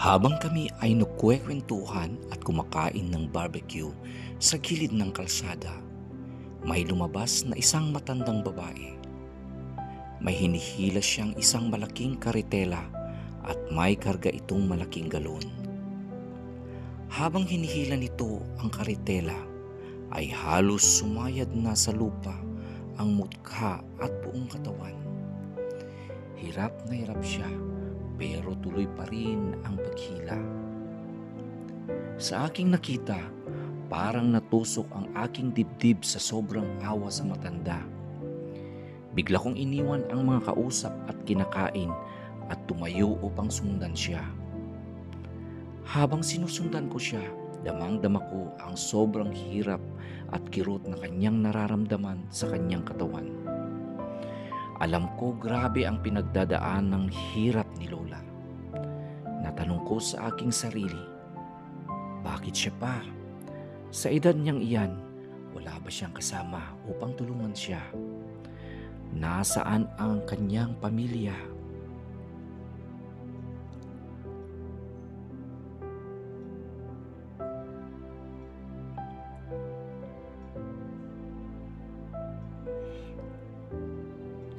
Habang kami ay nagkwekwentuhan at kumakain ng barbecue sa gilid ng kalsada, may lumabas na isang matandang babae. May hinihila siyang isang malaking karitela at may karga itong malaking galon. Habang hinihila nito ang karitela, ay halos sumayad na sa lupa ang mukha at buong katawan. Hirap na hirap siya, pero tuloy pa rin ang paghila. Sa aking nakita, parang natusok ang aking dibdib sa sobrang awa sa matanda. Bigla kong iniwan ang mga kausap at kinakain at tumayo upang sundan siya. Habang sinusundan ko siya, damang-dama ko ang sobrang hirap at kirot na kanyang nararamdaman sa kanyang katawan. Alam ko grabe ang pinagdadaan ng hirap ni Lola. Natanong ko sa aking sarili, bakit siya pa? Sa edad niyang iyan, wala ba siyang kasama upang tulungan siya? Nasaan ang kanyang pamilya?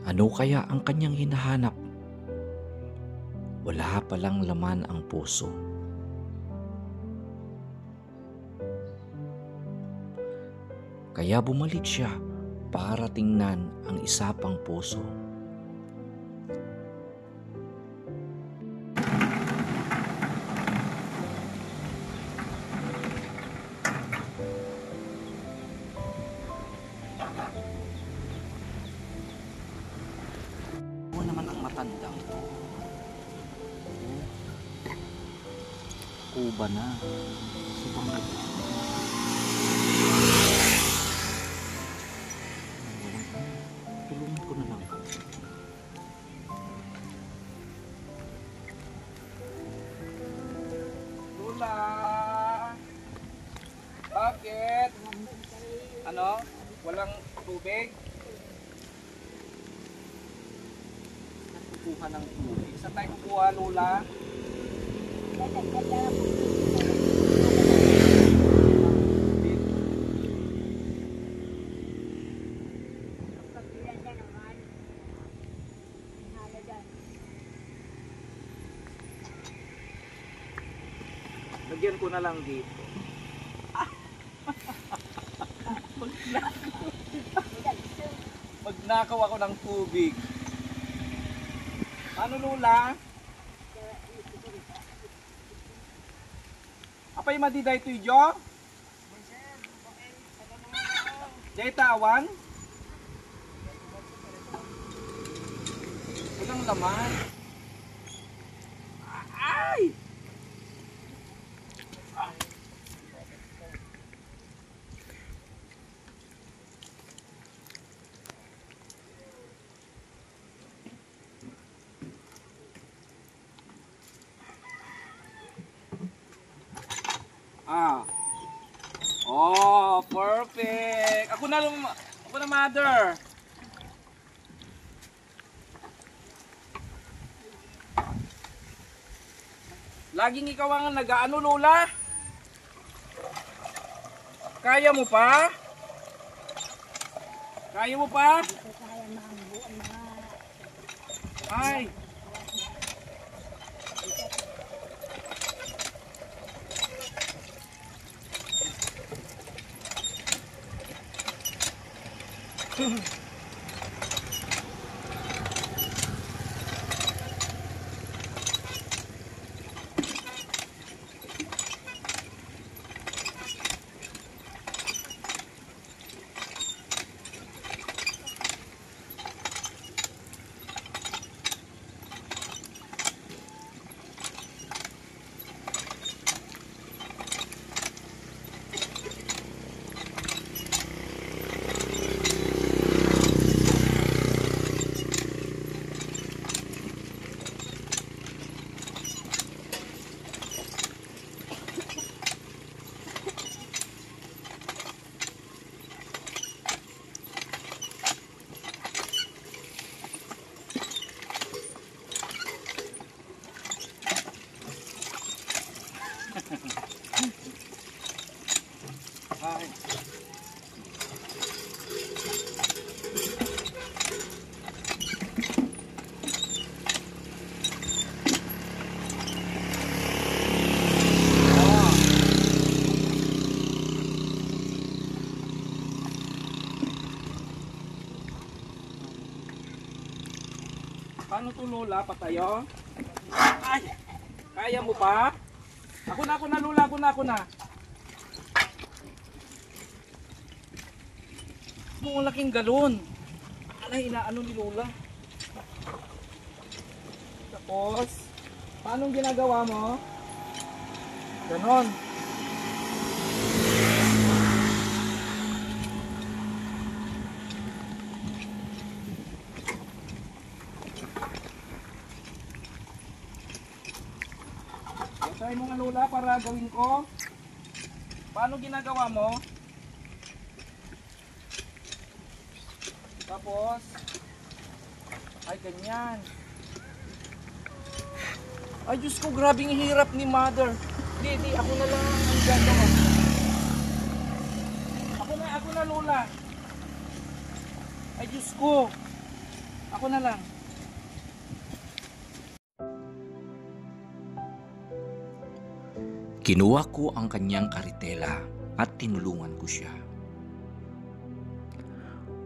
Ano kaya ang kanyang hinahanap? Wala palang laman ang puso. Kaya bumalik siya para tingnan ang isa pang puso. Ano naman ang matandang to? Kuba na. Tulungan ko na lang. Lola! Bakit? Ano? Walang tubig? Kukuha ng tubig. Saan tayo kukuha, Lola? Lagyan ko na lang dito. Magnakaw ako ng tubig. Ano, Lola? Apay madiday ito jo? Jay tawan? Walang laman. Ay! Oh, perfect. Ako na mother. Laging ikaw ang nag-aano, Lola? Kaya mo pa? Kaya mo pa? Ay. Paano to, Lola? Patayo? Ay! Kaya mo pa? Ako na, Lola. Ako na. Ang laking galon. Ano, inaano ni Lola? Tapos, paano ginagawa mo? Ganon. Try mo nga, Lola, para gawin ko. Paano ginagawa mo? Tapos, ay ganyan. Ay Diyos ko, grabing hirap ni Mother. Di, ako na lang ang gagawa. Ako na, Lola. Ay Diyos ko. Ako na lang. Kinuha ko ang kanyang karitela at tinulungan ko siya.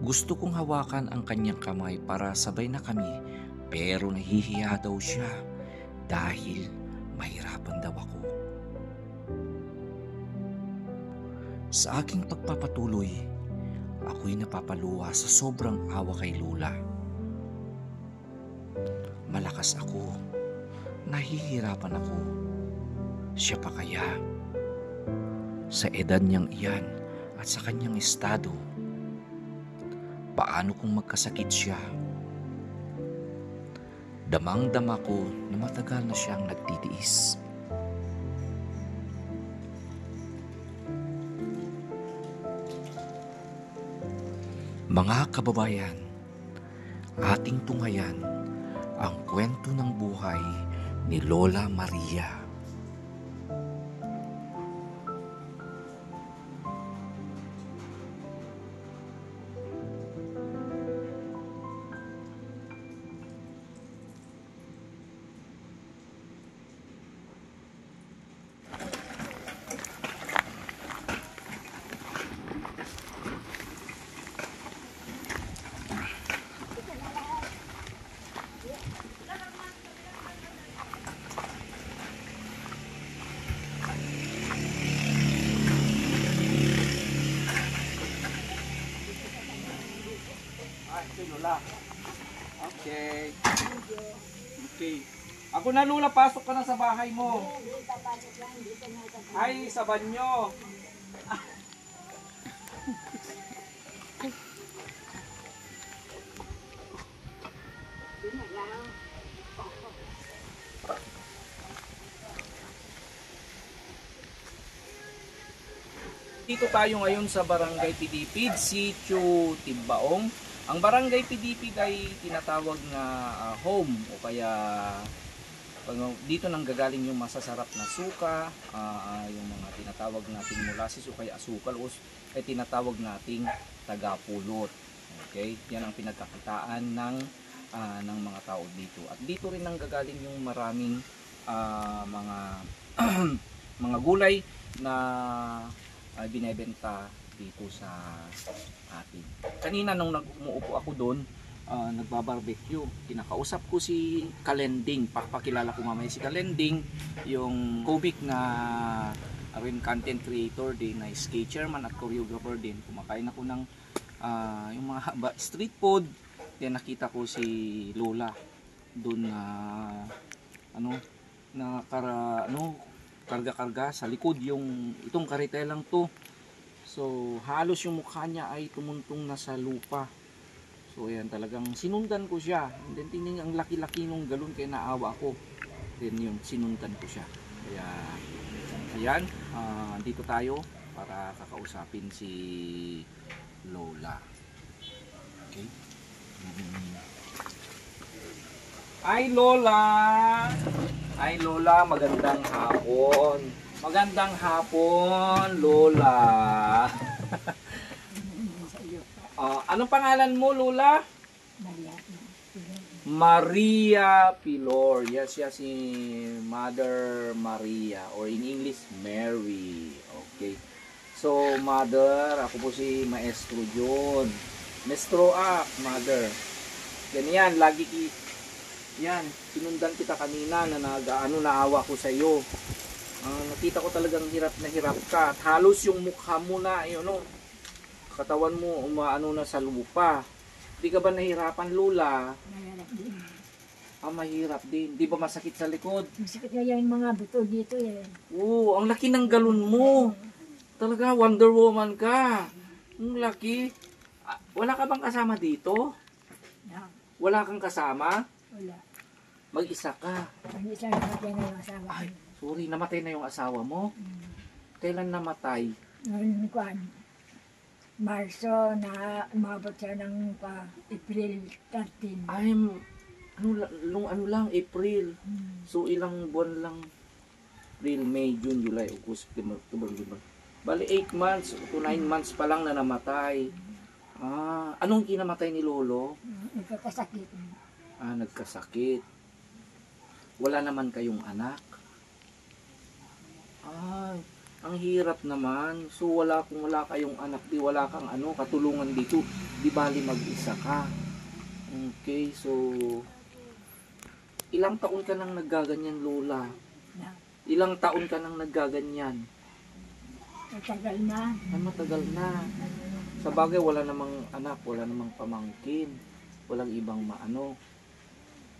Gusto kong hawakan ang kanyang kamay para sabay na kami, pero nahihiya daw siya dahil mahirapan daw ako. Sa aking pagpapatuloy, ako'y napapaluha sa sobrang awa kay Lola. Malakas ako, nahihirapan ako. Siya pa kaya? Sa edad niyang iyan at sa kanyang estado, paano kung magkasakit siya? Damang-dama ko na matagal na siyang nagtitiis. Mga kababayan, ating tunghayan ang kwento ng buhay ni Lola Maria. Lola. Okay. Okay. Ako na, Lola, pasok ka na sa bahay mo. Ay, sa banyo. Dito tayo ngayon sa Barangay Pidipid, Sitio Timbaong. Ang Barangay Pidipid ay tinatawag na home o kaya dito nang gagaling yung masasarap na suka, yung mga tinatawag nating molasses o kaya asukal o ay tinatawag nating tagapulot. Okay? Yan ang pinagkakitaan ng mga tao dito. At dito rin nang gagaling yung maraming mga mga gulay na binebenta dito sa atin. Kanina nung umuupo ako doon, nagbabarbecue, kinakausap ko si Kalending. Pakilala ko mamaya si Kalending, yung Kubik na rin content creator din, na skate chairman at choreographer din. Kumakain ako ng yung mga street food. Then nakita ko si Lola doon na karga-karga sa likod yung itong karitelang to. So halos yung mukha niya ay tumuntong na sa lupa. So ayan, talagang sinundan ko siya. And then tingnan ang laki-laki nung galon, kaya naawa ako. Then yun, sinundan ko siya. Kaya ayan, dito tayo para kakausapin si Lola. Okay. Ay Lola! Ay Lola, magandang hapon. Magandang hapon, Lola. Anong pangalan mo, Lola? Maria Pilor. Yes, si Mother Maria, or in English, Mary. Okay. So, Mother, ako po si Maestro John. Maestro Mother. Ganyan, Yan, sinundan kita kanina na naawa ko sa iyo. Nakita ko talagang hirap na hirap ka. At halos yung mukha mo na, yun, no, katawan mo umaano na sa lupa. Di ka ba nahirapan, Lola? Mahirap din. Mahirap din. Di ba masakit sa likod? Masakit na yung mga buto dito eh. Oo, ang laki ng galon mo. Talaga, Wonder Woman ka. Ang laki. Wala ka bang kasama dito? Na, Wala kang kasama? wala. Mag-isa ka. Ang isang namatay na yung asawa Ay, ko. sorry, namatay na yung asawa mo? Kailan namatay? Noon kuan, Marso na umabot siya ng April 13. Ay, ano lang, April. So, ilang buwan lang. April, May, June, July, August, September, October, November. Bali, 8 months to 9 months pa lang na namatay. Anong kinamatay ni Lolo? Nagkakasakit. Nagkasakit. Wala naman kayong anak. Ang hirap naman. So, kung wala kayong anak, di wala kang katulungan dito. Di bali mag-isa ka. Okay, so ilang taon ka nang naggaganyan, Lola? Na, Ilang taon ka nang naggaganyan? matagal na. Matagal na. Sa bagay, wala namang anak, wala namang pamangkin, walang ibang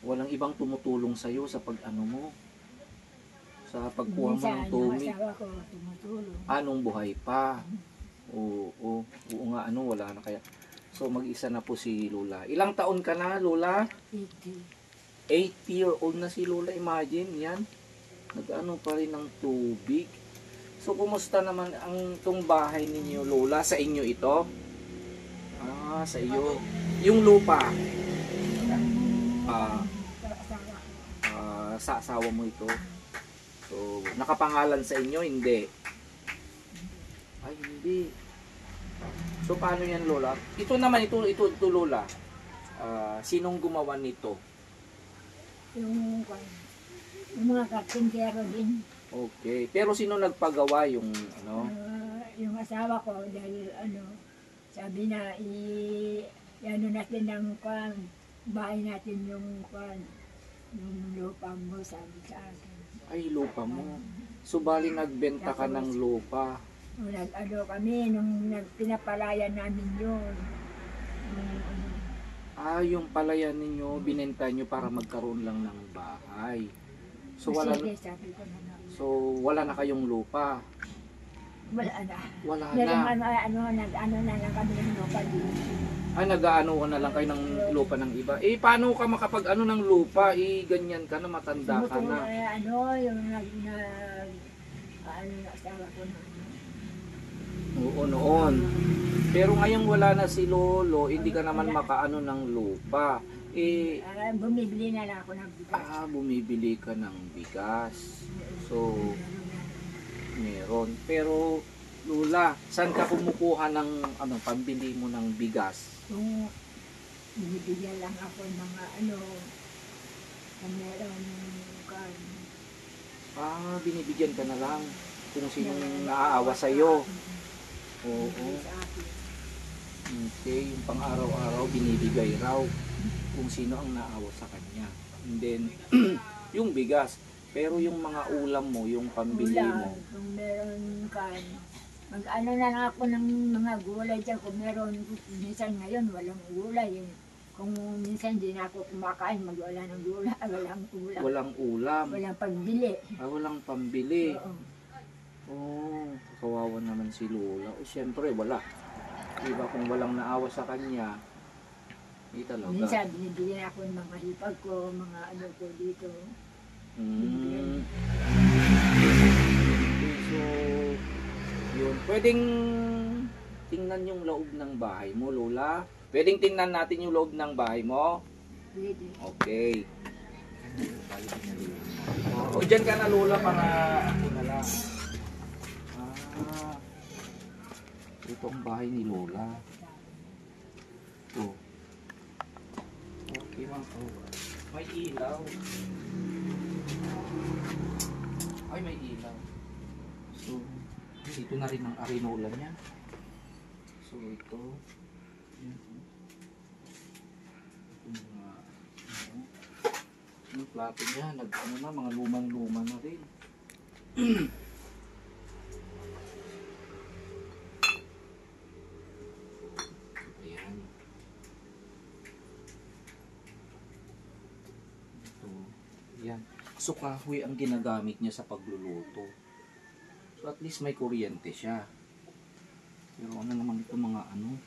walang ibang tumutulong sa'yo sa pag-ano mo, sa pagkuha mo ng Minsan, yung tumi. asawa ko tumutulong. Nung buhay pa. Oo nga, wala na kaya. So, mag-isa na po si Lola. Ilang taon ka na, Lola? 80. 80-year-old na si Lola, imagine, yan. Nag-ano pa rin ng tubig. So, kumusta naman tong bahay ninyo, Lola? Sa inyo ito? Sa iyo. Yung lupa, sa asawa mo ito. So, nakapangalan sa inyo? Hindi. Ay, hindi. So, paano yan, Lola? Ito naman, ito Lola. Sinong gumawa nito? Yung mga kartintero din. Okay. Pero sino nagpagawa yung Yung asawa ko dahil sabi na natin ng bahay natin yung lupa mo, sabi sa akin. Ay, lupa mo. So, bali nagbenta ka ng lupa. Kami nung pinapalayan namin yun. Yung palayan ninyo, binenta nyo para magkaroon lang ng bahay. So, Sige, sabi ko na. So, wala na kayong lupa. Wala na. Wala Meron na. na lang kami ng lupa dito. Nag-aano ka na lang kayo ng lupa ng iba. Paano ka makapag-ano ng lupa? Ganyan ka na, matanda ka na. Yung asawa ko na. Oo, noon. Pero ngayon wala na si Lolo, hindi ka naman makaano ng lupa. Bumibili na lang ako ng bigas. Bumibili ka ng bigas. So, meron. Pero, Lola, saan ka kumukuha ng pambili mo ng bigas? Kung binibigyan lang ako ng mga kung meron Binibigyan ka na lang kung sinong naaawa sa'yo. Oo. Okay, yung pang-araw-araw binibigay raw kung sino ang naawa sa kanya. And then, yung bigas. Pero yung mga ulam mo, yung pambili mo. Kung meron mag-ano na lang ako ng mga gulay dyan. Kung meron, minsan ngayon walang gulay. Kung minsan hindi na ako kumakain, wala ng gulay, walang ulam. Walang ulam. Walang pagbili. Walang pambili. Oo. Kawawa naman si Lola. Siyempre, wala. Diba kung walang naawa sa kanya, hindi talaga. Minsan, binibigyan ako ng mga hipag ko, mga ko dito. Okay, so, yun. Pwedeng tingnan yung loob ng bahay mo, Lola? Pwedeng tingnan natin yung loob ng bahay mo? Pwede. Okay. O, dyan ka na, Lola, para ako na lang. Ito ang bahay ni Lola. Okay, may ilaw. Ay, may ilaw. So, dito na rin ang arinola niya. So, ito. Ito mga, Yung plato niya, ano na, mga lumang-luma na rin. Ayan. Ito. Ayan. So kahoy ang ginagamit niya sa pagluluto. So at least may kuryente siya. Pero ano naman ito mga ano.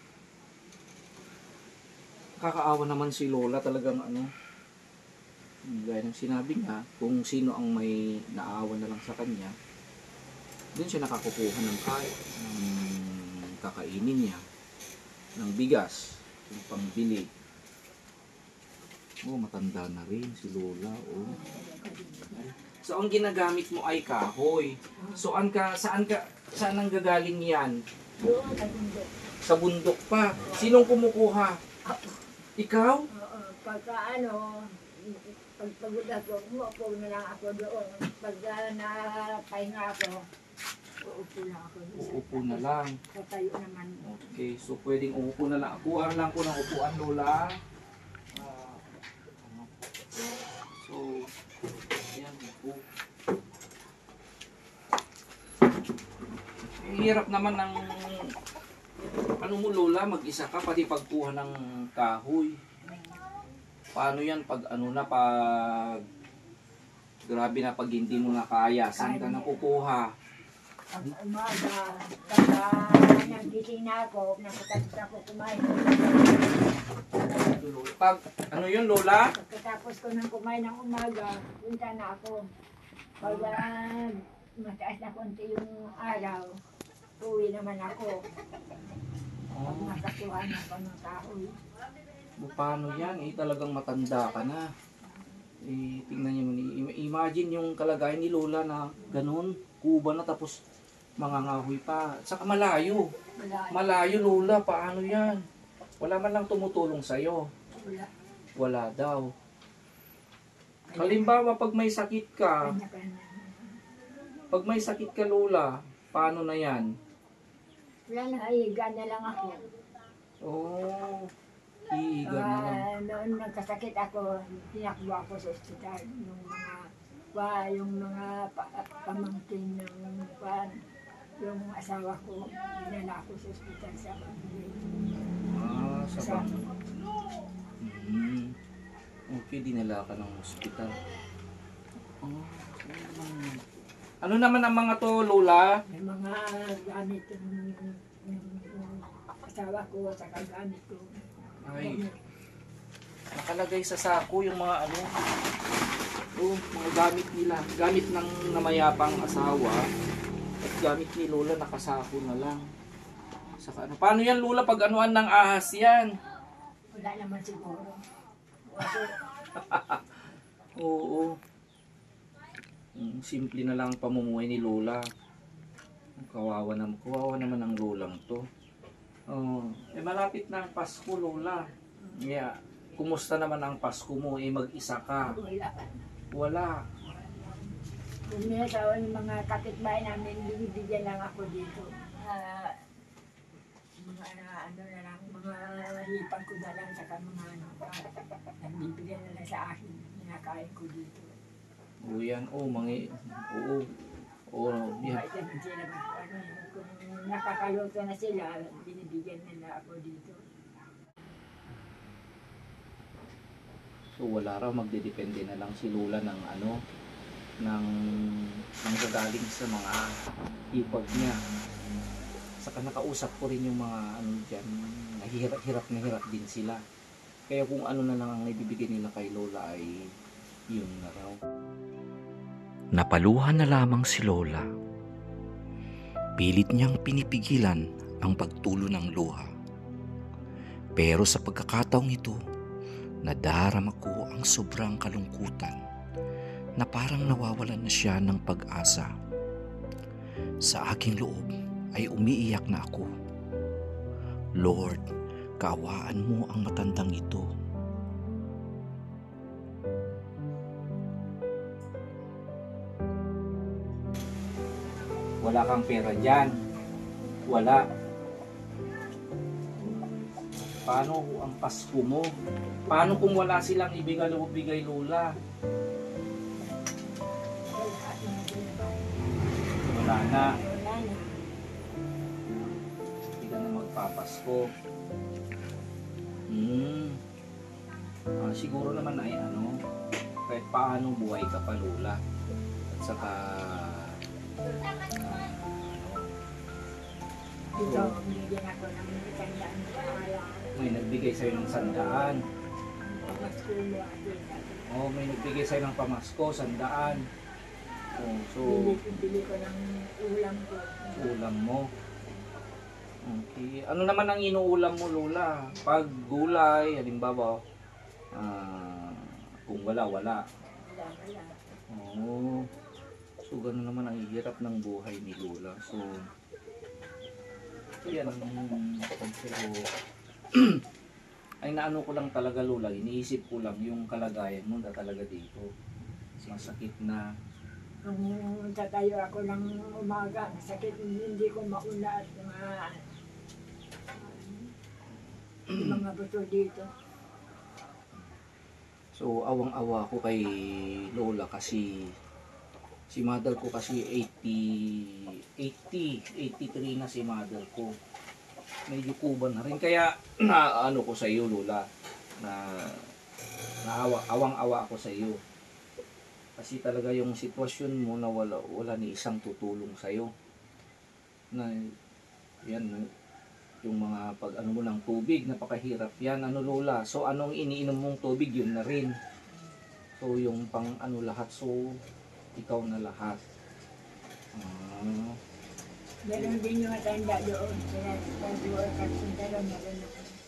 Kakaawa naman si Lola talagang ano. Gaya ng sinabi niya, kung sino ang may naawa na lang sa kanya, doon siya nakakukuha ng kakainin niya, ng bigas, yung pangbili. Oh, matanda na rin si Lola. Oh. So, ang ginagamit mo ay kahoy. So, saan ang gagaling yan? Doon, nagundok. Sa bundok pa. Sinong kumukuha? Ikaw? Oo, pagka ano, pagpagod ako, umuupo na lang ako doon. Pag napahinga ako, uupo lang ako. Uupo na lang. Tatayo naman. Okay, so pwedeng umupo na lang. Kuhaan lang ko ng upuan, Lola. Ano? So, ayan, upo. Hirap naman ng ano mo, Lola, mag-isa ka, pati pagkuha ng kahoy. Paano yan pag ano na, pag grabe na, pag hindi mo na kaya, saan ka nakukuha? Pag umaga, pagka nagising na ako, nakatapos ako kumain. Pag ano yun, Lola? Pagkatapos ko ng kumain ng umaga, punta na ako. Pag mataas na konti yung araw, uwi naman ako. Pag nakakuha na ako ng kahoy. Paano yan? Talagang matanda ka na. Tingnan niyo, imagine yung kalagayan ni Lola na ganun, kuba na tapos mangangahoy pa. Saka malayo. Malayo, Lola. Paano yan? Wala man lang tumutulong sa'yo. Wala. Wala daw. Halimbawa, pag may sakit ka, Kanya-kanya. pag may sakit ka, Lola, paano na yan? Wala na, higa na lang ako. Oh, hihiga na lang. Noon nagkasakit ako, tinakbo ako sa ospital. Yung mga pamangkin ng yung asawa ko, dinala ako sa ospital sa pamilya. Sa Okay, dinala ka ng ospital. Ano naman ang mga to, Lola? May mga gamit yung asawa ko, sa gamit ko. Ay, nakalagay sa sako yung mga ano, mga gamit nila. Gamit ng namayapang asawa at gamit ni Lola nakasako na lang. Saka ano, paano yan, Lola, pag anuan ng ahas yan? Wala naman siguro. Oo. Simple na lang ang pamumuhay ni Lola. Kawawa naman ang lolang to. Malapit na ang Pasko, Lola. Yeah. Kumusta naman ang Pasko mo? Mag-isa ka. Wala. Kung minsan yung mga kapitbahay namin, binibigyan lang ako dito. Mga ano na lang, mga hipag ko na lang, saka mga ano, nagbibigyan na lang sa akin, hinakain ko dito. Oo yan, oo, yan. Kahit naman sila, ano, kung nakakaluto na sila, binibigyan nila ako dito. So wala raw, magdedepende na lang si Lola ng ano, ng gagaling sa mga hipag niya. Saka nakausap ko rin yung mga ano dyan, hirap na hirap din sila. Kaya kung ano na lang ang ibibigay nila kay Lola ay yun na raw. Napaluhan na lamang si Lola. Pilit niyang pinipigilan ang pagtulo ng luha. Pero sa pagkakataong ito, nadarama ko ang sobrang kalungkutan na parang nawawalan na siya ng pag-asa. Sa aking loob ay umiiyak na ako. Lord, kaawaan mo ang matandang ito. Wala kang pera dyan. Wala. paano ang Pasko mo? Paano kung wala silang ibigay Lola? Wala na. Wala na. Hindi ka na magpapasko. Siguro naman ay kahit paano buhay ka pa Lola. At saka Ito, binigyan ako ng kanyang paalam. may nagbigay sa'yo ng 100. Pamasko mo atin. Oh, may nagbigay sa'yo ng pamasko, 100. Oh, so, Bili ko ng ulam ko. ulam mo. Okay. Ano naman ang inuulam mo, Lola? Pag gulay, halimbawa, kung wala. Wala. Oo. So, gano'n naman ang hirap ng buhay ni Lola. So, yan ang pero ay naano ko lang talaga Lola, iniisip ko lang yung kalagayan mo na talaga dito. Masakit na. Nung tatayo ako ng umaga, sakit, hindi ko mauna at mga buto dito. So, awang-awa ko kay Lola kasi si mother ko kasi 83 na si mother ko. Medyo kuban na rin. Kaya, ano ko sa iyo, Lola, awang-awa ako sa iyo. Kasi talaga yung sitwasyon mo na wala ni isang tutulong sa iyo. Na, yan, yung mga pag ano mo ng tubig, napakahirap yan, Lola. So, anong iniinom mong tubig, yun na rin. So, yung pang lahat, so, ikaw na lahat. Meron din yung matanda doon. Doon sa sundalo, meron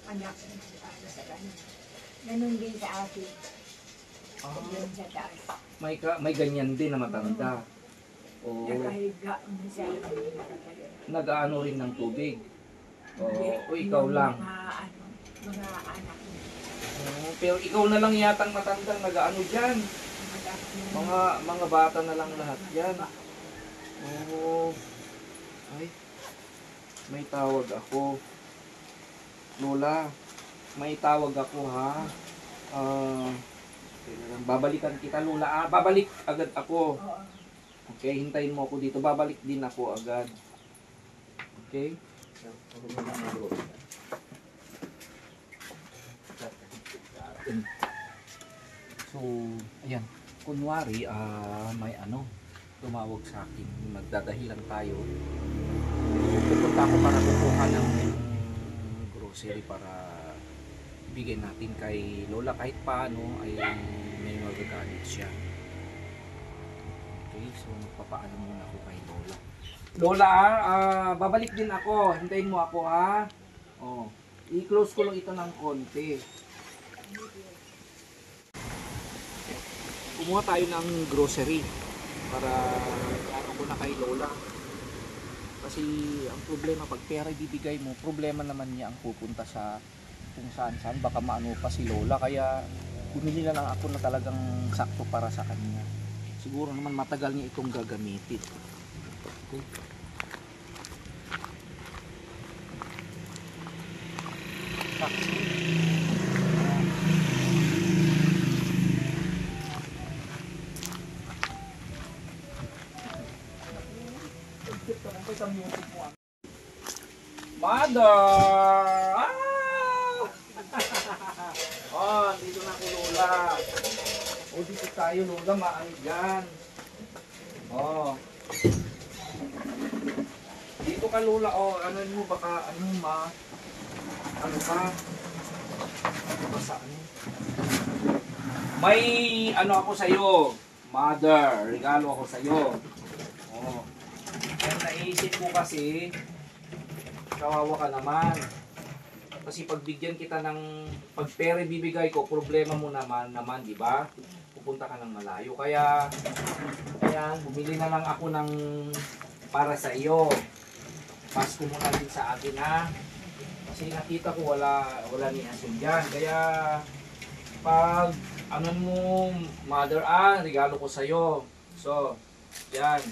anak sa kanila. Ganun din sa akin. Doon sa taas. May ganyan din na matanda. O, Nakahiga sa nag-ano rin ng tubig. O ikaw lang. Mga anak. Pero ikaw na lang yatang matandang nag-ano dyan. Mga bata na lang lahat yan. Oo. Ay, may tawag ako. Lola, may tawag ako ha. Babalikan kita Lola. Babalik agad ako. Okay, hintayin mo ako dito. Babalik din ako agad. Okay? So, ayan. Kunwari, may tumawag sa akin. Magdadahilan tayo. Pupunta ako para kukuha ng grocery para bigay natin kay Lola. Kahit paano ay may magagalit siya. Okay, so magpapaalam muna ako kay Lola. Lola, babalik din ako. Hintayin mo ako ha. Oh, i-close ko lang ito ng konti. Kumuha tayo ng grocery para ano ko na kay Lola. Kasi ang problema pag pera bibigay mo, problema naman niya ang pupunta sa kung saan baka maano pa si Lola. Kaya bumili na lang ako na talagang sakto para sa kanya. Siguro naman matagal niya itong gagamitin. Okay. Mother! Oh, dito na ako Lola. O dito tayo Lola, maano dyan. Oh. Dito ka Lola, ano mo baka, ano ka? Basta ano? May ako sa'yo, Mother, regalo ako sa'yo. Oh. Kaya naisip ko kasi, kawawa ka naman. Kasi pagbigyan kita ng pagpere bibigay ko, problema mo naman, di ba? Pupunta ka ng malayo. Kaya bumili na lang ako ng para sa iyo. Pasko mo na din sa akin ha. Kasi nakita ko wala ni asin diyan. Kaya pag mo, Mother, regalo ko sa iyo. So, yan.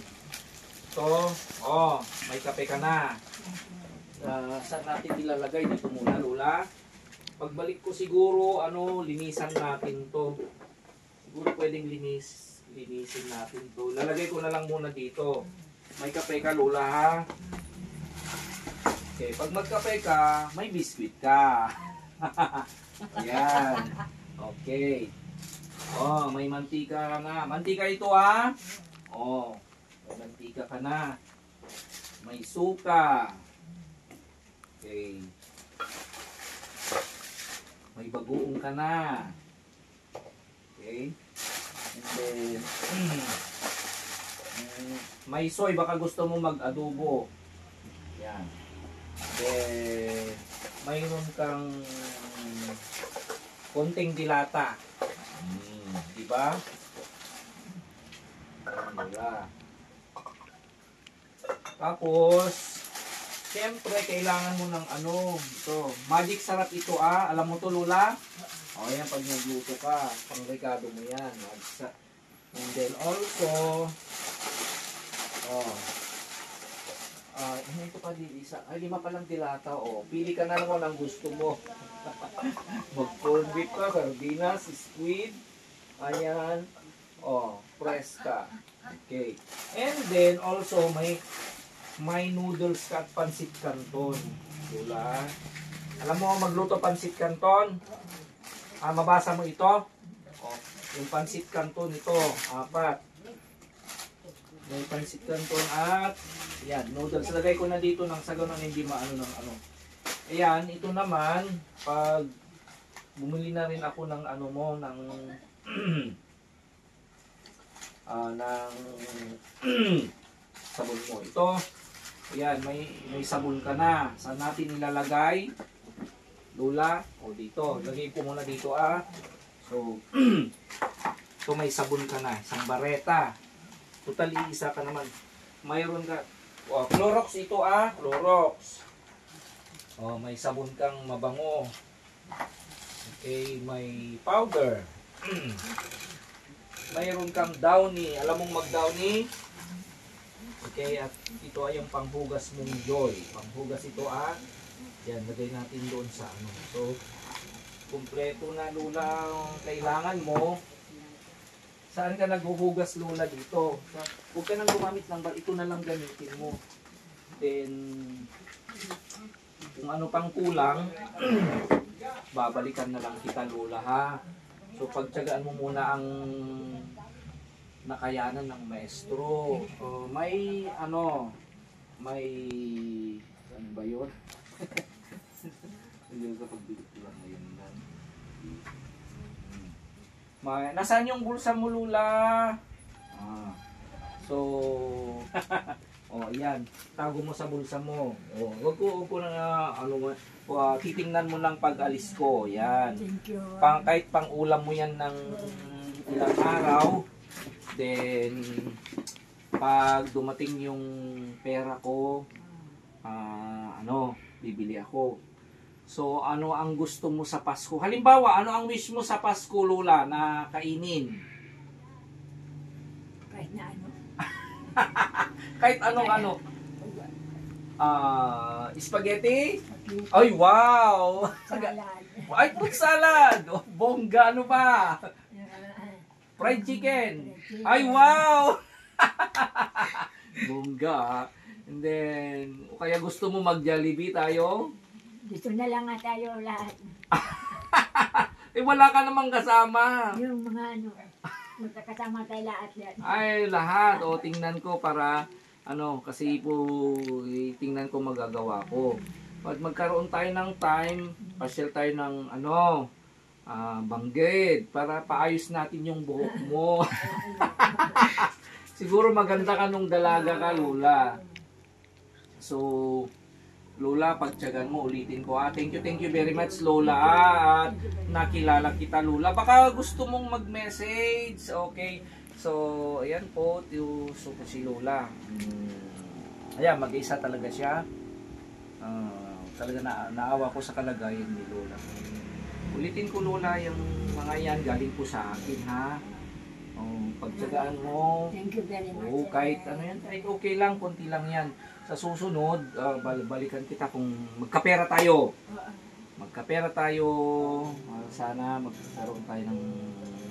So, may kape ka na. Saan natin ilalagay? Dito muna, Lola. Pagbalik ko siguro, linisan natin to. Siguro pwedeng linisin natin to. Lalagay ko na lang muna dito. May kape ka, Lola, ha? Okay, pag magkape ka, may biskwit ka. Ayan. Okay. Oh, may mantika ka na. Mantika ito, ha? Oh, may mantika ka na. May suka. Okay. May bagoong ka na. Okay. And then, may soy. Baka gusto mo mag-adobo. Yan. Then, mayroon kang konting dilata. Diba? Wala. Tapos, siyempre, kailangan mo ng ito. Magic sarap ito, Alam mo to, Lola? O, yan, pag nagluto ka, pang-regado mo yan. And then also, ito pa di isa. Ay, 5 palang dilata, Pili ka na lang kung anong gusto mo. Mag-corn beef ka, sardinas, squid. Ayan. Press ka. Okay. And then, also, may noodles ka at pansit canton. Lola. Alam mo, magluto pansit canton? Mabasa mo ito? Yung pansit canton ito, 4. May pansit canton at yan, noodles. Lagay ko na dito ng sagaw ng hindi maano ng ano. Ayan, ito naman, pag bumili na rin ako ng ng sabon mo. Ito, ayan, may sabon ka na. Saan natin nilalagay? Lola, dito. Lagay ko muna dito, So, ito may sabon ka na. Isang bareta. Total, isa ka naman. Mayroon ka. Clorox ito, Clorox. May sabon kang mabango. Okay, may powder. Mayroon kang Downy. Alam mong mag-Downy? Okay, at ito ay yung panghugas mong Joy. Panghugas ito, Yan, lagay natin doon sa So, kumpleto na, Lola, kailangan mo. Saan ka naghuhugas, Lola, dito? Huwag ka nang gumamit ng ito na lang gamitin mo. Then, kung ano pang kulang, babalikan na lang kita, Lola, ha? So, pagtiyagaan mo muna ang nakayanan ng maestro. May, ano ba yun? Hindi ka pagbilit lang ngayon lang. Nasaan yung bulsa mo, Lola? So, yan. Tago mo sa bulsa mo. Wag ko na, titingnan mo lang pag alis ko. Yan. Thank you. Kahit pang ulam mo yan ng ilang araw. Then, pag dumating yung pera ko, bibili ako. So, ano ang gusto mo sa Pasko? Halimbawa, ano ang wish mo sa Pasko, Lola, na kainin? Kahit na ano. Kahit anong spaghetti? Ay, wow! Salad. Ay, fruit salad! Bongga, ano ba? Fried chicken. Ay, wow! Bongga. And then, kaya gusto mo mag-Jollibee tayo? Dito na lang nga tayo lahat. Wala ka namang kasama. Yung mga magkakasama tayo lahat yan. Ay, lahat. Tingnan ko para, kasi po, tingnan ko magagawa ko. Pag magkaroon tayo ng time, pasyal tayo ng, Bangged, para paayos natin yung buhok mo. Siguro maganda ka nung dalaga ka, Lola. So, Lola, pagtiyagan mo, ulitin ko. Thank you very much, Lola. At nakilala kita, Lola. Baka gusto mong mag-message. Okay. So, ayan po. So, si Lola. Ayan, mag-isa talaga siya. Talaga naawa ko sa kalagayan ni Lola. Ulitin ko, Lola, yung mga yan galing po sa akin, ha? Pagtiyagaan mo. Thank you very much. Kahit kahit okay lang, konti lang yan. Sa susunod, balikan kita kung magkapera tayo. magkapera tayo. Sana magkaroon tayo ng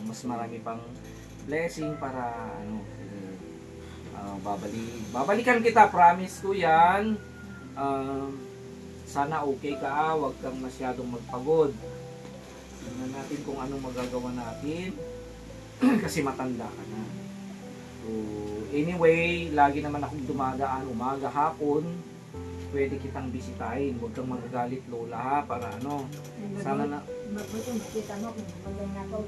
mas marami pang blessing para ano, babalikan kita, promise ko yan. Sana okay ka, wag kang masyadong magpagod. Tingnan natin kung anong magagawa natin kasi matanda ka na. So anyway, lagi naman akong dumadaan umaga, hapon. Pwede kitang bisitahin, huwag kang magagalit lola ha, para ano, sana na... Mabuti makita mo kung magaling ako.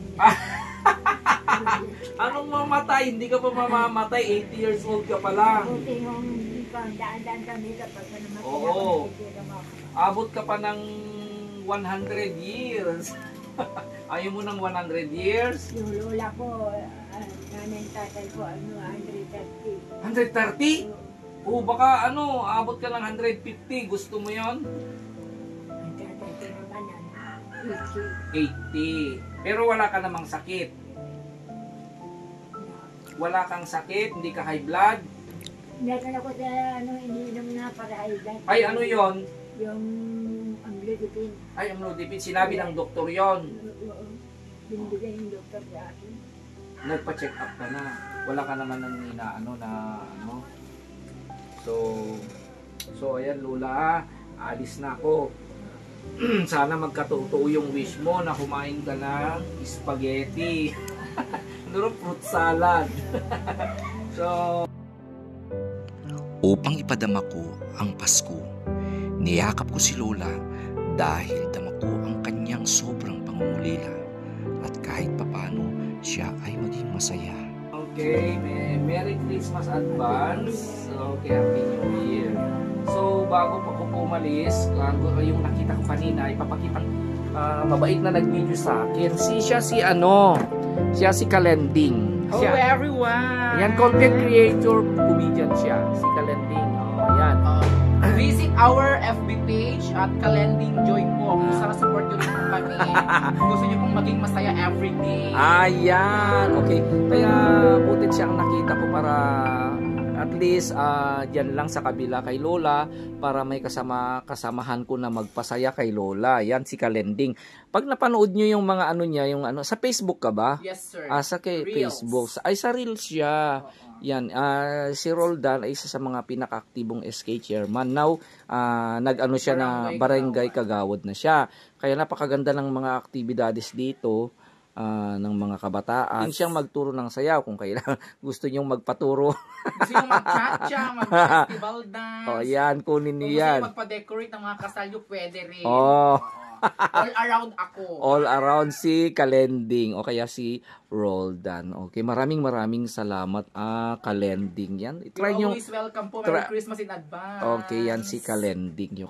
Anong mamatay? Hindi ka pa mamamatay, 80 years old ka pa lang. Mabuti mong daan-daan kami kapag namatay ako. Oo. Nakikita mo ako. Abot ka pa ng 100 years. Ayaw mo ng 100 years? Yung lola ko, nanay tatay ko, 130. 130? O baka ano, abot ka ng 150. Gusto mo yon? Ang tatay ko naman, 80. Pero wala ka namang sakit. Wala kang sakit, hindi ka high blood. Meron ako sa iniinom na para high blood. Ay, ano yon? Yung amlodipine. Ay, amlodipine. Sinabi ng doktor yon. Oo. Binibigay yung doktor sa akin. Nagpa-check up ka na. Wala ka naman ng inaano na ano. So ayan lola, alis na ako. Sana magkatotoo yung wish mo na kumain ka ng spaghetti. Ano, fruit salad. So Upang ipadama ko ang Pasko, niyakap ko si Lola dahil dama ko ang kanyang sobrang pangungulila at kahit papano siya ay maging masaya. okay, Merry Christmas advance. Okay, Happy New Year. So bago pa ko pumalis, yung nakita ko kanina, ipapakitang mabait na nag-video sa akin. Siya si Kalending. Hello everyone! Yan, content creator, comedian siya. Si Kalending. Oh, yan. Visit our FB page at Kalending Joy po. Kung sana support nyo rin po kami. Gusto nyo pong maging masaya everyday. Ayan. Okay. Kaya butit siyang nakita ko para at least dyan lang sa kabila kay Lola para may kasamahan ko na magpasaya kay Lola. Yan si Kalending. Pag napanood nyo yung mga ano niya, yung ano, sa Facebook ka ba? Yes sir. Sa Reels. Facebook. Ay sa Reels siya. Yan, si Roldan ay isa sa mga pinaka-aktibong SK chairman. Now, nag-ano siya na barangay kagawad na siya. Kaya napakaganda ng mga aktibidades dito ng mga kabataan. Yun siyang magturo ng sayaw kung kailangan gusto niyong magpaturo. Gusto nyo mag-cha-cha, mag-festival dance. Oh, yan, kunin Kung niyo gusto yan. nyo magpa-decorate ng mga kasalyo, pwede rin. Oh. All around ako. All around si Kalending o kaya si Roldan. Okay, maraming salamat Kalending. Yan, try You're nyo. always welcome po. Merry Christmas in advance. Okay, yan si Kalending nyo.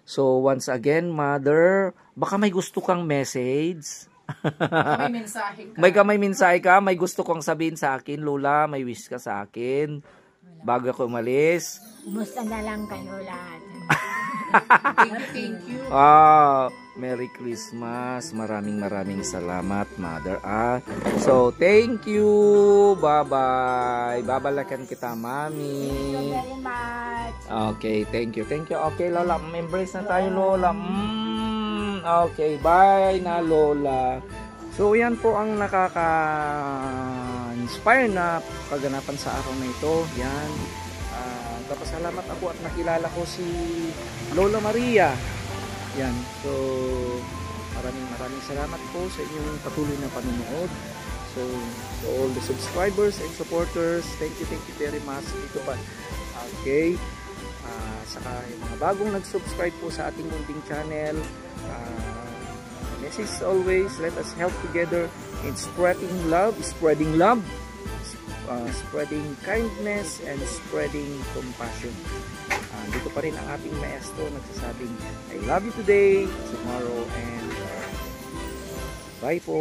So once again, Mother, baka may gusto kang message? Baka may mensahe ka. May mensahe ka? May gusto kang sabihin sa akin, Lola? May wish ka sa akin? Bago ako umalis? Kumusta na lang kayo lahat? Thank you. Merry Christmas. Maraming salamat, Mother. So, thank you. Bye-bye. Babalakan kita, Mami. Thank you very much. Okay, thank you. Okay, Lola. Embrace na tayo, Lola. Okay, bye na, Lola. So, yan po ang nakaka-inspire na kaganapan sa araw na ito. Yan. Kapasalamat ako at nakilala ko si Lola Maria. Yan. So, maraming salamat po sa inyong patuloy na panonood. So, to all the subscribers and supporters, thank you very much. Dito pa. Okay. Saka yung mga bagong nag-subscribe po sa ating munting channel. Message always, let us help together in spreading love, spreading kindness, and spreading compassion. Dito pa rin ang ating maestro nagsasabing, I love you today, tomorrow, and bye po.